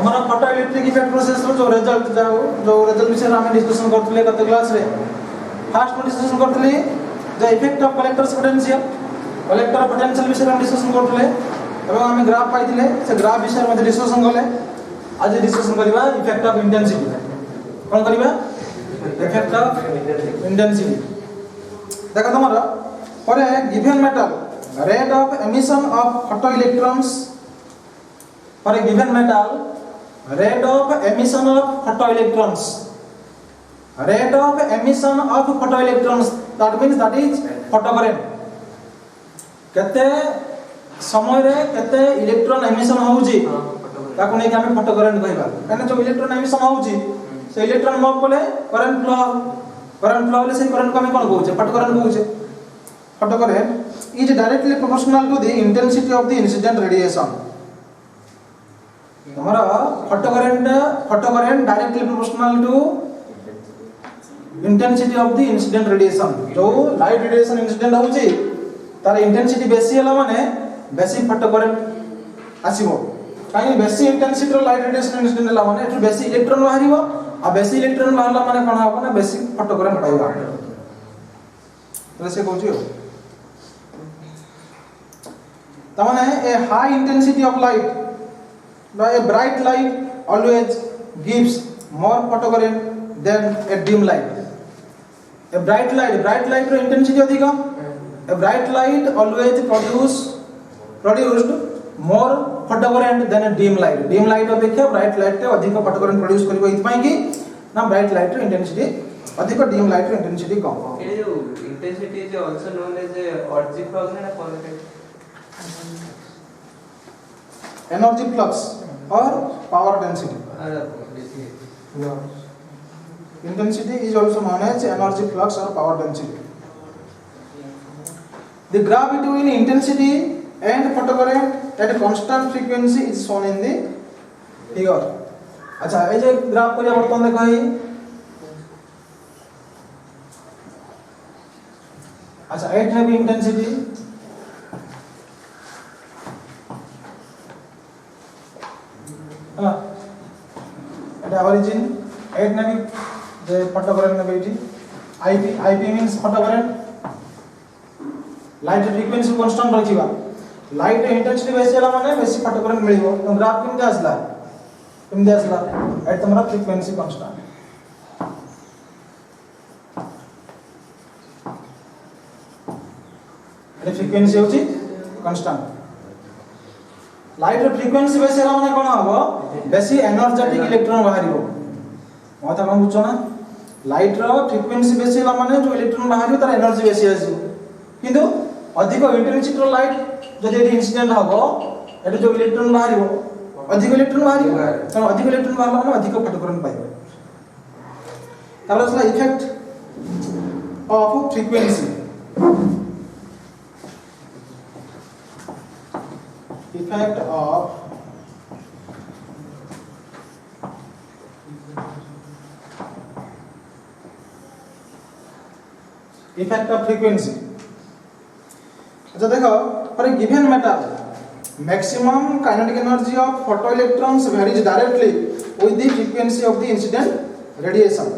हमारा photo electric effect process रो जो रिजल्ट विषय हम डिस्कशन करथले गत क्लास रे फर्स्ट डिस्कशन करथले the effect of collector's potential विषय हम डिस्कशन करथले एवं हम ग्राफ पाइथिले से ग्राफ विषय मध्ये डिस्कशन करले आज डिस्कशन करबा इफेक्ट ऑफ इंटेंसिटी कोन करबा इफेक्ट ऑफ इंटेंसिटी देखो तमरा for a given metal rate of emission of photoelectrons for a given metal rate of emission of photoelectrons that means that is photocurrent केते समय रे केते इलेक्ट्रॉन एमिशन होउची ताको नै कि हम फोटोकरेंट कहबा काने जो इलेक्ट्रॉन एमिशन होउची से इलेक्ट्रॉन मूव कोले करंट फ्लो ले से करंट को हम कोन कहउचे photocurrent कहउचे photocurrent is directly proportional to the intensity of the incident radiation हमारा photocurrent directly proportional to intensity of the incident radiation जो light radiation incident होउची तार इंटेंसिटी बेसी हला माने बेसी photocurrent आसीबो काई बेसी इंटेंसिटी रो लाइट रेडिएशन इंसिडेंट हला माने एठु बेसी इलेक्ट्रॉन बाहरिबो आ बेसी इलेक्ट्रॉन बाहरला माने कोन हाबो ना बेसी photocurrent पाइबा तो से कहउची तमाने a high intensity of light by a bright light always gives more photocurrent than a dim light a bright light row intensity अधिक a bright light always produced more photocurrent than a dim light अपेक्षा bright light रे अधिक photocurrent produce करिवो इतपई कि ना bright light रो intensity अधिक dim light रो intensity कम ये जो intensity is also known as energy flux है ना कौन energy flux or power density intensity is also known as energy flux or power density the graph between intensity and photocurrent at a constant frequency is shown in the figure अच्छा ए जे graph करिया बर्तन देखो ही अच्छा 8 है भी intensity এটা origin 8 নেবি যে photocurrent নেবে এটি IP means photocurrent light frequency constant রাখিবা লাইট इंटेंसिटी বেশি হলা মানে বেশি photocurrent মিলিবো তো গ্রাফ কেমতে আসলা এট তোমরা ফ্রিকোয়েন্সি কনস্ট্যান্ট এটা ফ্রিকোয়েন্সি হচ্ছে কনস্ট্যান্ট लाइट रो फ्रीक्वेंसी बेसी हला माने कोन हबो बेसी एनर्जेटिक इलेक्ट्रॉन बाहरिबो माथा कोन बुझछो ना लाइट रो फ्रीक्वेंसी बेसी हला माने जो इलेक्ट्रॉन बाहरिबो तार एनर्जी बेसी आसीबो किंतु अधिक इंटेंसिटी रो लाइट जदि एडी इंसिडेंट हबो एडी जो इलेक्ट्रॉन बाहरिबो अधिक इलेक्ट्रॉन बाहरिबो त अधिक इलेक्ट्रॉन बाहरला माने अधिक फोटोकरेंट पाइबो तार असला effect of frequency effect of frequency अच्छा देखो for a given metal maximum kinetic energy of photoelectrons varies directly with the frequency of the incident radiation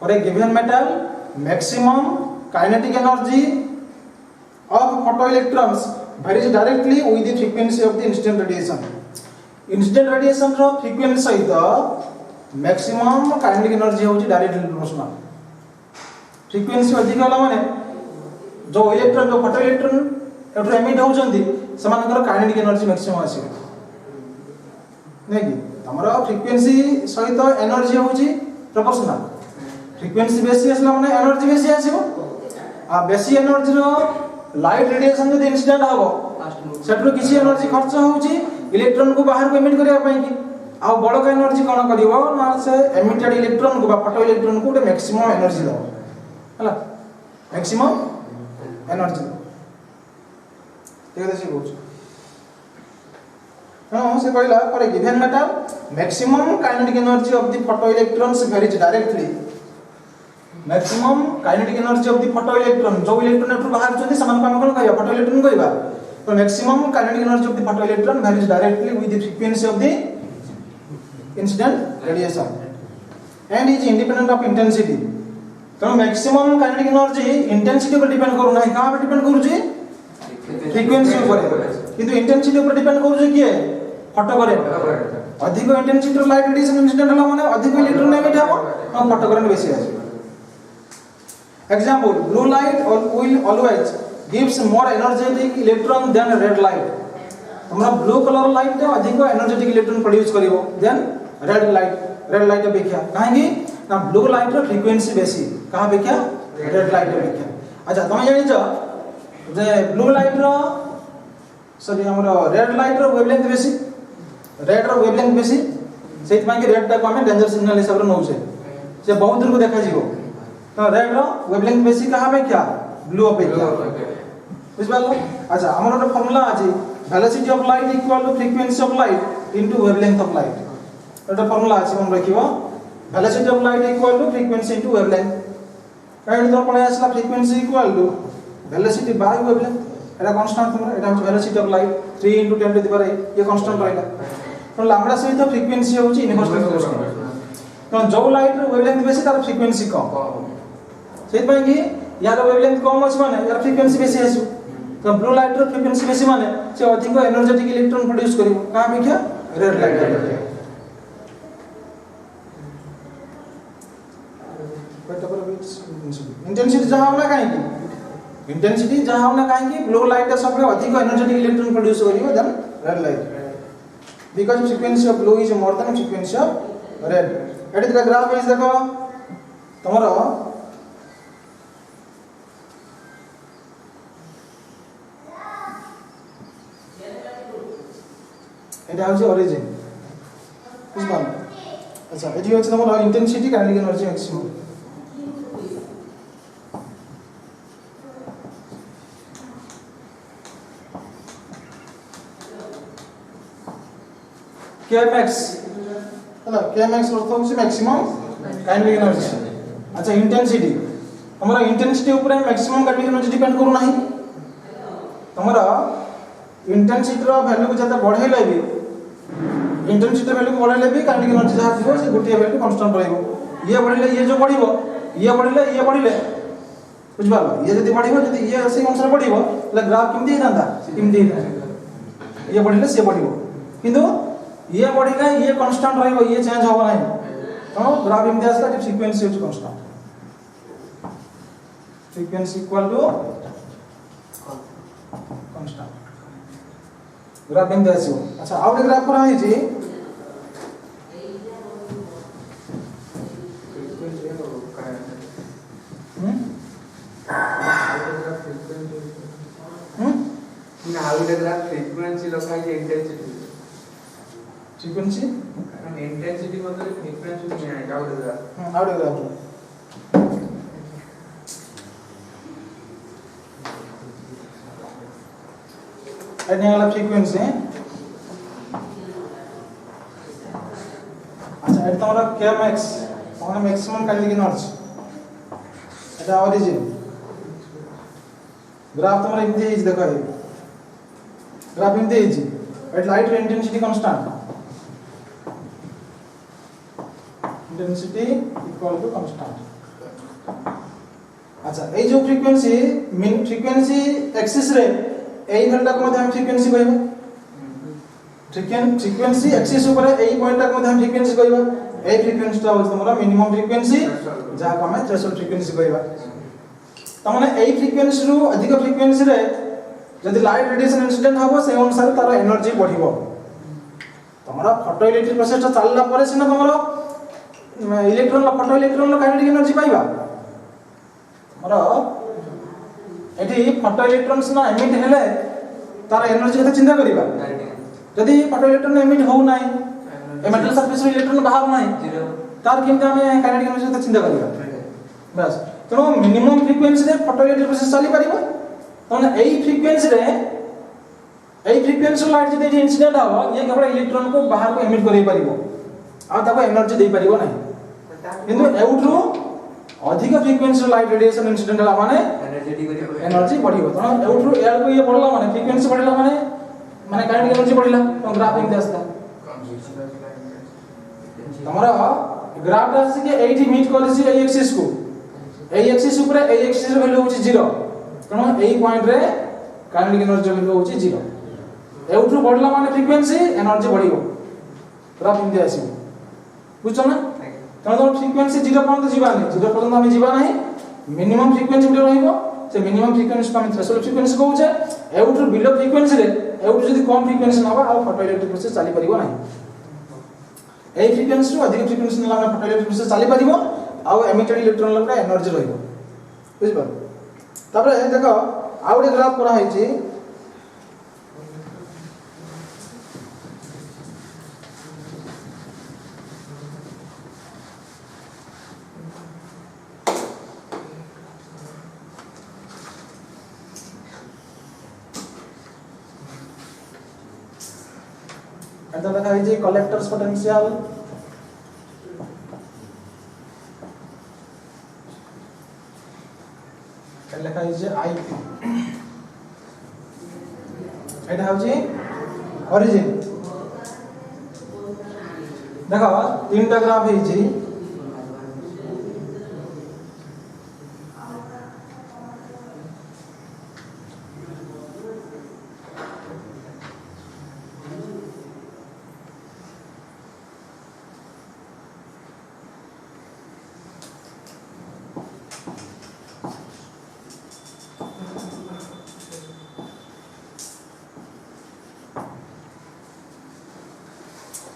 for a given metal maximum kinetic energy of photoelectrons varies directly with the frequency of the incident radiation रो frequency सहित maximum kinetic energy होची directly proportional frequency अधिक होला माने जो electron जो photo electron एटो emit होचंदी समानकर kinetic energy maximum आसी नै कि हमरो frequency सहित एनर्जी होची प्रोपोर्शनल frequency बेसी असला माने एनर्जी बेसी आसीबो आ बेसी एनर्जी रो लाइट रेडिएशन जदि इंसिडेंट हबो सेटरो किसी एनर्जी खर्च होउची इलेक्ट्रॉन को बाहर को एमिट करिया पई कि आ बड़का एनर्जी कोन करिवो ना से एमिटेड इलेक्ट्रॉन को बा फोटो इलेक्ट्रॉन को मैक्सिमम एनर्जी दो हला मैक्सिमम एनर्जी देखो से कहू हां से कहला for a given metal maximum kinetic energy of the photo electrons varies directly maximum kinetic energy of the photo electron जो इलेक्ट्रॉन एटू बाहर जति समान काम कोन कहबा फोटो इलेक्ट्रॉन कहबा तो maximum kinetic energy of the photoelectron varies directly with the frequency of the incident radiation and is independent of intensity. तो maximum kinetic energy intensity पर डिपेंड करू नाही, कहां पे डिपेंड करू जी? फ्रीक्वेंसी ऊपर। किंतु इंटेंसिटी ऊपर डिपेंड करू जी किए? Photo current. अधिक इंटेंसिटी रो लाइट रेडिएशन इंसिडेंट होला माने अधिक इलेक्ट्रॉन एमिट हेबो, हम फोटो करेंट बेसी आसी। Example, blue light will always gives more energetic electron than red light. हमरा ब्लू कलर लाइट टे अधिक एनर्जेटिक इलेक्ट्रॉन प्रोड्यूस करिवो देन रेड लाइट अपेक्षा। काहेकि ना ब्लू लाइट रो फ्रीक्वेंसी बेसी, कहां अपेक्षा? रेड लाइट अपेक्षा। अच्छा तमे जानि छ जे ब्लू लाइट रो सॉरी हमरा रेड लाइट रो वेवलेंथ बेसी, रेड रो वेवलेंथ बेसी, सेट माने रेड टा को हमें डेंजर सिग्नल हिसाब रे नउछे, से बहुत दूर को देखा जीवो। तो रेड रो वेवलेंथ बेसी कहां अपेक्षा? ब्लू अपेक्षा। बुझबालो? अच्छा हमर एक फार्मूला अछि, velocity of light equal to frequency of light into wavelength of light. एटा फार्मूला अछि मन रखिबो, velocity of light equal to frequency into wavelength. एटा तो पळे आसला frequency equal to velocity by wavelength, एटा कांस्टेंट तुमरा, एटा होची velocity of light 3 * 10 to the power 8 ये कांस्टेंट रहला। तो लैम्डा सहित फ्रीक्वेंसी होची इनवर्सली प्रोपोर्शनल। तो जो लाइट रो वेवलेंथ बेसी तार फ्रीक्वेंसी कम, सेत पय कि यार वेवलेंथ कम अछि माने यार फ्रीक्वेंसी बेसी आसु। तो ब्लू लाइट रो फ्रीक्वेंसी बेसी माने से अधिक एनर्जेटिक इलेक्ट्रॉन प्रोड्यूस करिवो, का अपेक्षा? रेड लाइट अपेक्षा। इंटेंसिटी जहां होला काहे कि इंटेंसिटी जहां होला काहे कि ब्लू लाइट ता सबले अधिक एनर्जेटिक इलेक्ट्रॉन प्रोड्यूस करिवो than red light, because frequency of blue is more than frequency of red. एटी द ग्राफ इज देखो तमरो এটা হচ্ছে অরিজিন, বুঝলাম? আচ্ছা এটি হচ্ছে তোমার ইন্টেন্সিটি কাইনেটিক এনার্জি ম্যাক্সিমাম। কেএমএক্স হলো কেএমএক্স অর্থ হচ্ছে ম্যাক্সিমাম কাইনেটিক এনার্জি। আচ্ছা ইন্টেন্সিটি, আমরা ইন্টেন্সিটি উপরে ম্যাক্সিমাম কাইনেটিক এনার্জি ডিপেন্ড করু নাই। তোমরা इंटेंसिटी रो वैल्यू को जता बढ़ेले भी इंटेंसिटी वैल्यू को बढ़ेले भी काइनेटिक एनर्जी जहा थिबो से गोटे वैल्यू कांस्टेंट रहइबो। ये बढ़िले ये जो बढ़िबो, ये बढ़िले बुझबालो, ये जदी बढ़िबो जदी ये से अनुसार बढ़िबो ले ग्राफ किमदी हिदांता किमदी हिदांता, ये बढ़िले से बढ़िबो, किंतु ये बढ़िले ये कांस्टेंट रहइबो, ये चेंज होबो नाही। तो ग्राफ इमदी आसला जे frequency is constant, frequency equal to constant graph एम देसियो। अच्छा आउट ग्राफ पर आइ जी ना आउट ग्राफ फ्रीक्वेंसी लखा है इंटेंसिटी, फ्रीक्वेंसी इंटेंसिटी मतलब फ्रीक्वेंसी में है आउट ग्राफ एने वाला फ्रीक्वेंसी। अच्छा एटा तमरा केएमएक्स মানে मैक्सिमम काइनेटिक एनर्जी, এটা অরিজিন। ग्राफ तमरा इमती इज देखो, ग्राफ इमती is at light intensity constant, intensity equal to constant. अच्छा ए जो फ्रीक्वेंसी मीन फ्रीक्वेंसी एक्सिस रे এই ভ্যালুটাকে মধ্যে আমি ফ্রিকোয়েন্সি কইব, ফ্রিকোয়েন্সি এক্সিস উপরে এই পয়েন্টটাকে মধ্যে আমি ফ্রিকোয়েন্সি কইব। এই ফ্রিকোয়েন্সিটা হচ্ছে তোমরা মিনিমাম ফ্রিকোয়েন্সি যাহাকে আমি থ্রেশহোল্ড ফ্রিকোয়েন্সি কইবা। তার মানে এই ফ্রিকোয়েন্সি রু अधिक ফ্রিকোয়েন্সি রে যদি লাইট রেডিয়েশন ইনসিডেন্ট হবে সেই অনুসারে তার এনার্জি বঢ়িব। তোমরা ফটো ইলেক্ট্রিক প্রসেসটা চাললা পরে সিনা তোমরা electron photo electron kinetic energy পাইবা। তোমরা एठी फोटो इलेक्ट्रॉन्स ना एमिट हेले तार एनर्जी कथा चिंता करिबा। जदी फोटो इलेक्ट्रॉन एमिट हो नाही ए मेटल सरफेस रो इलेक्ट्रॉन बाहर नाही तार किंता हमें काइनेटिक एनर्जी कथा चिंता करिबा बस। तो मिनिमम फ्रीक्वेंसी रे फोटो इलेक्ट्रिक प्रोसेस चली परिबो। तने एई फ्रीक्वेंसी लाइट जदी इंसिडेंट हो ये केवल इलेक्ट्रॉन को बाहर को एमिट करै परिबो आ ताको एनर्जी दे परिबो नाही, किंतु एउट्रो अधिक फ्रिक्वेन्सी लाइट रेडिएशन इंसिडेंट हला माने एनर्जी बढ़िबो तो एउठु एल को ये बढ़ला माने फ्रिक्वेन्सी बढ़ला माने काइनेटिक एनर्जी बढ़िला तो ग्राफ एमते आस्ता तमरा ग्राफ आसी के एठी मीट करसी ए एक्सिस को ए एक्सिस ऊपर ए एक्सिस रे वैल्यू होची 0 तनो एई पॉइंट रे काइनेटिक एनर्जी वैल्यू होची 0 एउठु बढ़ला माने फ्रिक्वेन्सी एनर्जी बढ़िबो ग्राफ एमते आसीबो बुझछ ना तनो फ्रिक्वेन्सी 0 पर्यंत जीवा नहीं 0 पर्यंत हम जीवा नहीं मिनिमम फ्रिक्वेन्सी बिलो रहिबो से मिनिमम फ्रिक्वेन्सी को हम थ्रेशोल्ड फ्रिक्वेन्सी कहू छे एउठु बिलो फ्रिक्वेन्सी रे एउठु जदी कम फ्रिक्वेन्सी नबा आ फोटोइलेक्ट्रिक प्रोसेस चली परिबो नहीं ए फ्रिक्वेन्सी अधिक फ्रिक्वेन्सी नला हम फोटोइलेक्ट्रिक प्रोसेस चली परिबो आ एमिटेड इलेक्ट्रॉन लबरा एनर्जी रहिबो बुझ पा तापर देखो आउटे ग्राफ करा है छी एटा देखा है जी कलेक्टर्स पोटेंशियल लिखा है जे आईपी एटा हो जी ओरिजिन देखा तीनटा ग्राफ है जी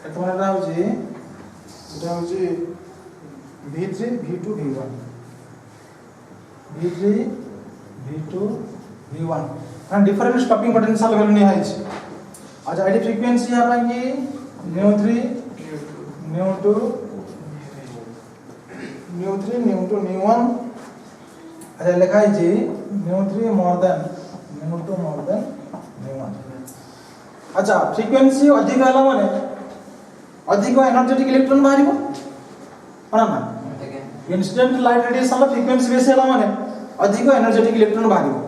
एतमारा होची एटा होची v3 v2 v1 v3 v2 v1 and different stopping potential value नहीं है अच्छा एडी फ्रीक्वेंसी है पाएंगे nu3 nu2 nu3 nu2 nu1 अच्छा लिखा है जी nu3 more than nu2 more than nu1 अच्छा फ्रीक्वेंसी अधिक हला माने अधिक एनर्जेटिक इलेक्ट्रॉन बाहरिबो पना ना इंसिडेंट लाइट रेडिएशन ला फ्रीक्वेंसी बेसी हला माने अधिक एनर्जेटिक इलेक्ट्रॉन बाहरिबो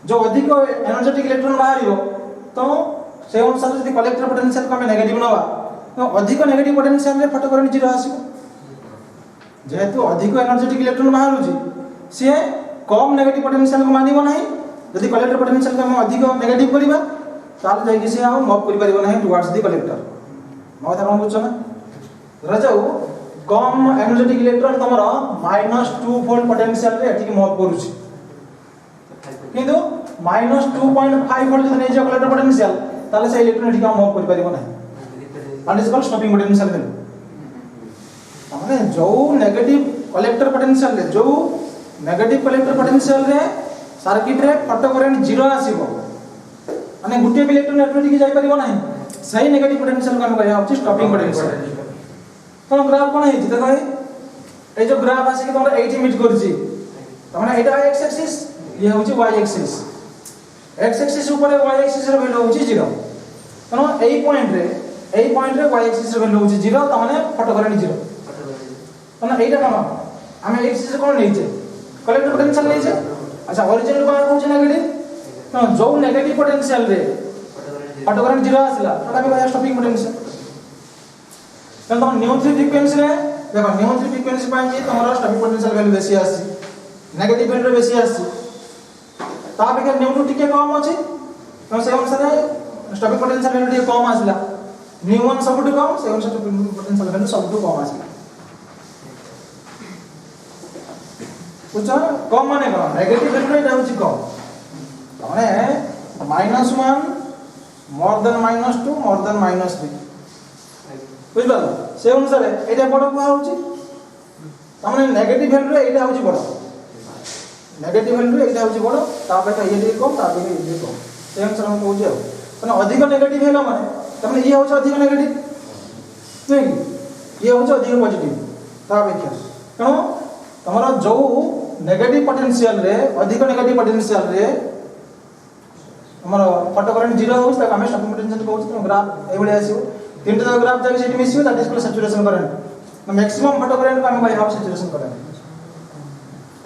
जो अधिक एनर्जेटिक इलेक्ट्रॉन बाहरिबो तो से अनुसार यदि कलेक्टर पोटेंशियल को हम नेगेटिव नबा तो अधिक नेगेटिव पोटेंशियल रे फोटो करंट 0 आसीबो जेहेतु अधिक एनर्जेटिक इलेक्ट्रॉन बाहरुची से कम नेगेटिव पोटेंशियल को मानिबो नाही यदि कलेक्टर पोटेंशियल को हम अधिक नेगेटिव करिबा ताल जाय कि से आ मूव करि परिबो नाही टुवर्ड्स द कलेक्टर मौत हम बुझछ ना रजाऊ कम एनर्जेटिक इलेक्ट्रॉन तमरा -2 वोल्ट पोटेंशियल रे एठी मूव करूची किंतु -2.5 वोल्ट जने जे कलेक्टर पोटेंशियल ताले से इलेक्ट्रॉन एठी मूव करि परिबो नाही and is called stopping potential value माने जो नेगेटिव कलेक्टर पोटेंशियल रे जो नेगेटिव कलेक्टर पोटेंशियल रे सर्किट रे फोटो करंट 0 आसीबो माने गुटे इलेक्ट्रॉन एठी जाय परिबो नाही सही नेगेटिव पोटेंशियल को हम कहया होची स्टॉपिंग पोटेंशियल तो ग्राफ कोन है देखो ए जो ग्राफ आसी के तमरा 80 मीट करछि तमरा एटा x एक्सिस ये होची y एक्सिस x एक्सिस ऊपर y एक्सिस रे वैल्यू होची 0 तनो एई पॉइंट रे y एक्सिस रे वैल्यू होची 0 त माने फोटो करंट 0 तनो एटा कोन हम एक्सिस कोन नै छै कलेक्टर पोटेंशियल नै छै अच्छा ओरिजिन को होची नेगेटिव तो जो नेगेटिव पोटेंशियल रे फोटो करंट 0 आसला तटा भी कहया स्टॉपिंग पोटेंशियल तनो nu3 फ्रीक्वेंसी रे देखो nu3 फ्रीक्वेंसी पाइन जे तमरा स्टॉपिंग पोटेंशियल वैल्यू बेसी आसी नेगेटिव वैल्यू बेसी आसी ता बेके nu2 टिके कम अछि तो से अनुसार स्टॉपिंग पोटेंशियल वैल्यू टिके कम आसला nu1 सबटु कम से अनुसार स्टॉपिंग पोटेंशियल वैल्यू सबटु कम आसला बुझा कम माने कम नेगेटिव वैल्यू एटा होची कम माने -1 मोर देन -2 मोर देन -3 बुझबा से अनुसार एटा बड़ को होची तमने नेगेटिव वैल्यू रे एटा होची बड़ नेगेटिव वैल्यू एटा होची बड़ ता पे ये टे कम ता पे ये कम से अनुसार हम कहू जे माने अधिक नेगेटिव हैला माने तमने ये होची अधिक नेगेटिव नहीं ये होची अधिक पॉजिटिव ता पे क्या क्यों तमरा जो नेगेटिव पोटेंशियल रे अधिक नेगेटिव पोटेंशियल रे हमर फोटो करंट 0 होस त हमें स्टॉपिंग पोटेंशियल कहू त ग्राफ एबडी आसीबो तीनटा ग्राफ जाके सेठी मिसियो that is called saturation current maximum photo current को हम कहै हाफ सैचुरेशन करंट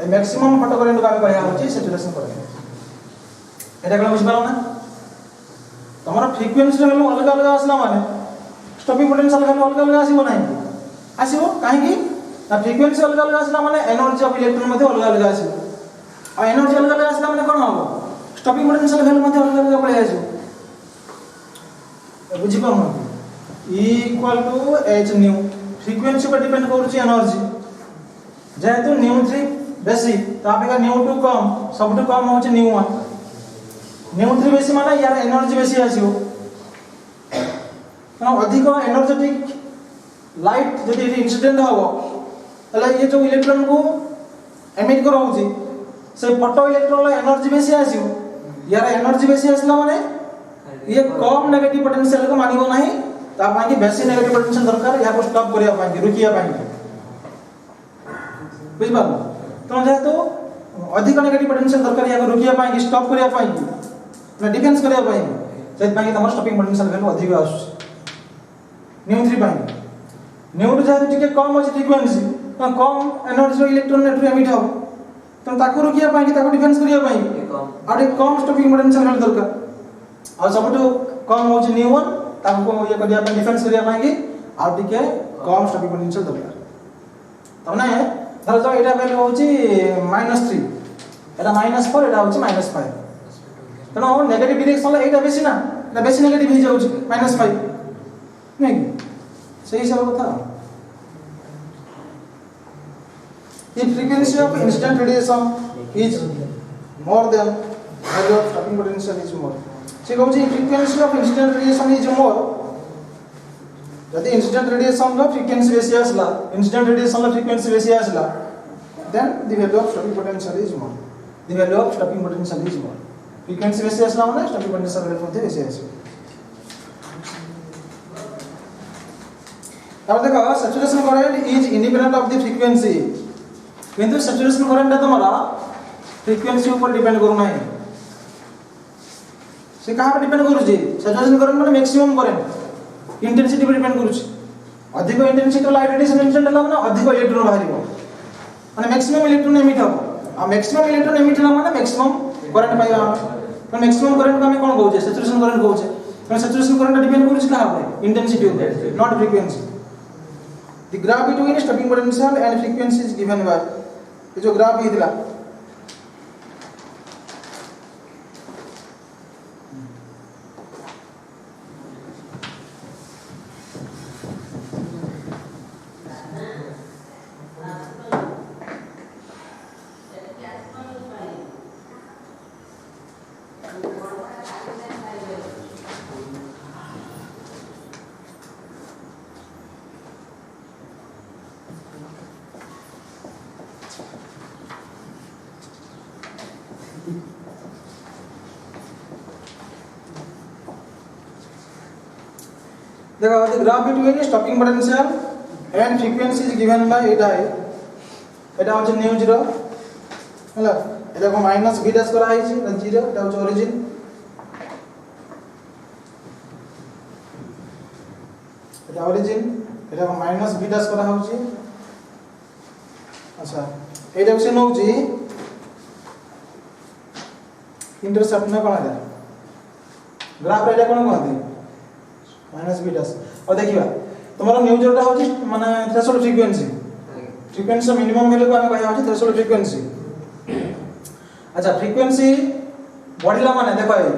ए मैक्सिमम फोटो करंट को आमे कहया होची सैचुरेशन करंट। एटा कला बुझ पारो ना तमरा फ्रीक्वेंसी वैल्यू अलग अलग आसला माने स्टॉपिंग पोटेंशियल वैल्यू अलग अलग आसीबो नाही आसीबो काहे कि ना फ्रीक्वेंसी अलग अलग आसला माने एनर्जी ऑफ इलेक्ट्रॉन मध्ये अलग अलग आसीबो आ एनर्जी अलग अलग आसला माने कोन होबो स्टॉपिंग पोटेंशियल वैल्यू मध्ये अलग अलग पळे आसीबो बुझी पाउनो E equal to h nu frequency पर डिपेंड करूची एनर्जी जेहेतु न्यू 3 बेसी तापेका न्यू 2 कम सबटु कम होची न्यू 1 न्यू 3 बेसी माने यार एनर्जी बेसी आसीबो ना अधिक एनर्जेटिक लाइट जदि इंसिडेंट हबो तले ये जो इलेक्ट्रॉन को एमिट कराउची से फोटो इलेक्ट्रॉन ला एनर्जी बेसी आसीबो यार एनर्जी बेसी आसला माने ये कम नेगेटिव पोटेंशियल को मानिबो नाही ता पाई बेसी नेगेटिव पोटेंशियल दरकार या को स्टॉप करिया पाई रुकिया पाई बुझ पाबो तो जेहेतु अधिक नेगेटिव पोटेंशियल दरकार या को रुकिया पाई स्टॉप करिया पाई ना डिफेंस करिया पाई से पाई तमर स्टॉपिंग पोटेंशियल वैल्यू अधिक आसु न्यू 3 पाई न्यू 2 जेहेतु टिके कम अछि फ्रीक्वेंसी तो कम एनर्जी इलेक्ट्रॉन नेट एमिट हो तो ताको रुकिया पाई ताको डिफेंस करिया पाई आडे कम स्टॉपिंग पोटेंशियल वैल्यू दरकार और सबटो कम होची न्यू 1 ताको ये करिया पाई डिफेंस करिया पाई आ टिके कम स्टॉपिंग पोटेंशियल दरकार तमने धर जो एटा वैल्यू होची -3 एटा -4 एटा होची -5 तनो नेगेटिव डायरेक्शन ला एटा बेसी ना ना बेसी नेगेटिव हो जाउची -5 नहीं सही सब कथा the frequency of instant radiation is more than value of stopping potential is more से कहू छी frequency of instant radiation is more यदि इंसिडेंट रेडिएशन रो फ्रीक्वेंसी बेसी आसला इंसिडेंट रेडिएशन रो फ्रीक्वेंसी बेसी आसला then the value of stopping potential is more the value of stopping potential is more frequency बेसी आसला माने स्टॉपिंग पोटेंशियल वैल्यू मध्ये बेसी आसे अब देखो saturation current is independent of the frequency किंतु सैचुरेशन करंट तमरा फ्रीक्वेंसी ऊपर डिपेंड करू नाही से कहां पर डिपेंड करू छी सैचुरेशन करंट माने मैक्सिमम करंट इंटेंसिटी पर डिपेंड करूची अधिक इंटेंसिटी लाइट रेडिएशन इंसिडेंट हला माने अधिक इलेक्ट्रॉन बाहरिबो माने मैक्सिमम इलेक्ट्रॉन एमिट हो आ मैक्सिमम इलेक्ट्रॉन एमिट हला माने मैक्सिमम करंट पाइबा तो मैक्सिमम करंट को हम कोन कहू छै सैचुरेशन करंट कहू छै तो सैचुरेशन करंट डिपेंड करूची कहां पर इंटेंसिटी ऊपर not frequency the graph between stopping potential and frequency is given by ये जो ग्राफ हिदिला देखो the graph between stopping potential and frequency is given by eta है एटा होचे न्यू 0 हला एटा को माइनस v डैश करा है 0 एटा होचे ओरिजिन एटा ओरिजिन एटा को माइनस v डैश करा होची अच्छा एटा से नौची इंटरसेप्ट में कोन है ग्राफ एटा कोन कहते माइनस v डैश और देखिबा तुम्हारा न्यू 0 टा होची माने threshold frequency frequency minimum value को हम कहया होची थ्रेशोल्ड फ्रीक्वेंसी अच्छा फ्रीक्वेंसी बढ़िला माने देखो ए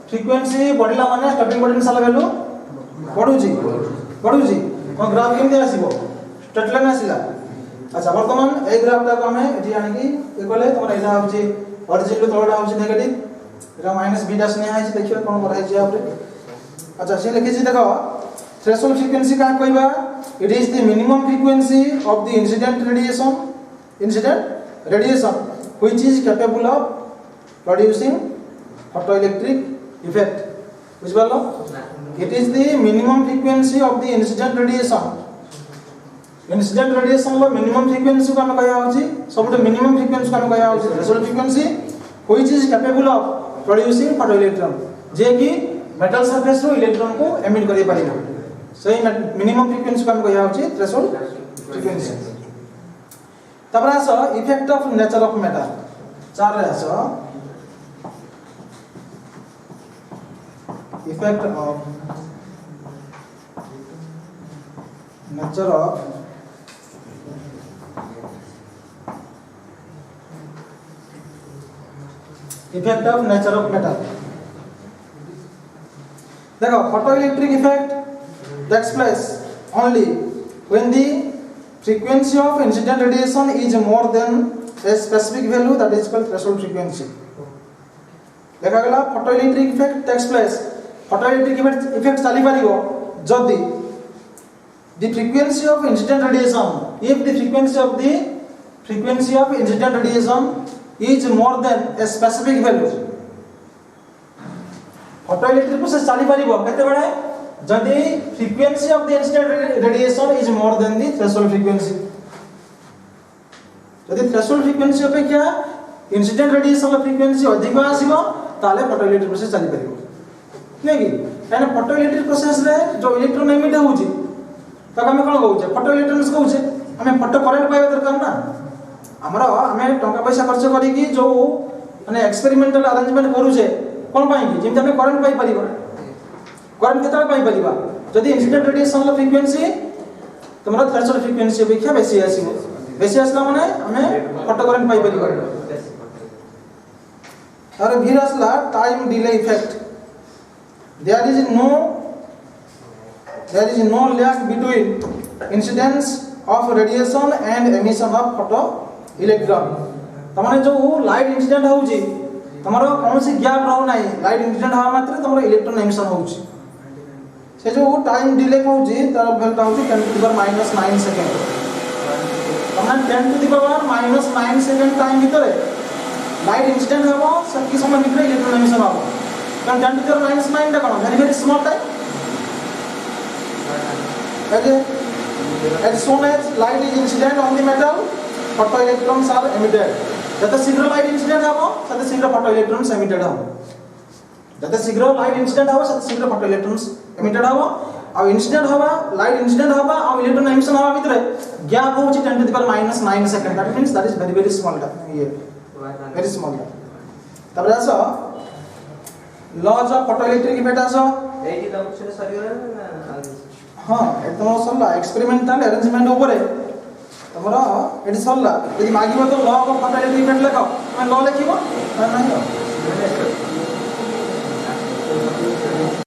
फ्रीक्वेंसी बढ़िला माने स्टॉपिंग पोटेंशियल वैल्यू बढ़ुची कोन ग्राफ केमते आसीबो स्ट्रेट लाइन आसीला अच्छा वर्तमान ए ग्राफ टा को हम एठी आनी की ए कोले तुम्हारा एटा होची ओरिजिन रो तळडा होची नेगेटिव एटा माइनस v डैश ने आइछ देखियो कोन करा है जे आपरे अच्छा से लिखि छी देखो थ्रेशोल्ड फ्रीक्वेंसी का कहबा it is the minimum frequency of the incident radiation which is capable of producing photoelectric effect बुझबालो it is the minimum frequency of the incident radiation लो मिनिमम फ्रीक्वेंसी को हम कहया होची सबटो मिनिमम फ्रीक्वेंसी को हम कहया होची threshold frequency which is capable of producing photoelectron जे कि मेटल सरफेस रो इलेक्ट्रॉन को एमिट करि पारिबो सही मिनिमम फ्रीक्वेंसी को हम कहया होची थ्रेशोल्ड फ्रीक्वेंसी তারপরে আসো effect of nature of matter 4 রে আসো effect of nature of effect of nature of matter देखो photoelectric effect takes place only when the frequency of incident radiation is more than a specific value that is called threshold frequency देखा गला photoelectric effect takes place photoelectric effect चली परिबो जदि the frequency of incident radiation if the frequency of incident radiation is more than a specific value photoelectric process चली परिबो केते बेले जदि frequency of the incident radiation is more than the threshold frequency जदि threshold frequency अपेक्षा incident radiation frequency अधिक आसीबो ताले photoelectric process चली परिबो नै कि काने photoelectric process रे जो इलेक्ट्रॉन एमिट होउची तक हमें कोन कहउचे photoelectrons कहउचे हमें फोटो करंट पाइबा दरकार ना हमरा हमें टंका पैसा खर्च करी कि जो माने एक्सपेरिमेंटल अरेंजमेंट करूचे कोन पाई कि जेम हमें करंट पाई परिबा करंट केता पाई परिबा जदि इंसिडेंट रेडिएशन ला फ्रीक्वेंसी तमरा थ्रेशोल्ड फ्रीक्वेंसी अपेक्षा बेसी आसला माने हमें फोटो करंट पाई परिबा और फिर आसला time delay effect there is no lag between incidence of radiation and emission of photo electron तमाने जो लाइट इंसिडेंट होउची तमरो कोनोसी गैप रहउ नाही लाइट इंसिडेंट हवा मात्र तमरो इलेक्ट्रॉन एमिशन होउची से जो टाइम डिले होउची तार वैल्यू होउची 10 टू द -9 सेकंड तमने 10 to the power -9 second time भीतर लाइट इंसिडेंट हबो सकी समय भीतर इलेक्ट्रॉन एमिशन हबो कारण 10 टू द -9 टा कोन very small time as soon as light is incident on the metal photoelectrons are emitted जते शीघ्र लाइट इंसिडेंट हबो तते शीघ्र photoelectrons emitted हबो जते शीघ्र लाइट इंसिडेंट हबो तते शीघ्र photoelectrons emitted हबो आ इंसिडेंट हबा लाइट इंसिडेंट हबा आ इलेक्ट्रॉन एमिशन हबा भीतर गैप होची 10 to the power -9 second that means that is very small ये वेरी स्मॉल तबरे आसो लॉज ऑफ फोटोइलेक्ट्रिक इफेक्ट आसो एटी लक्षण सरिगला ना हाँ एकदम सरला एक्सपेरिमेंटल अरेंजमेंट ऊपर तमरा एटी सरला यदि मागिबो तो लॉ ऑफ फोटोइलेक्ट्रिक इफेक्ट लिखो मैं लॉ लिखिबो ना नहीं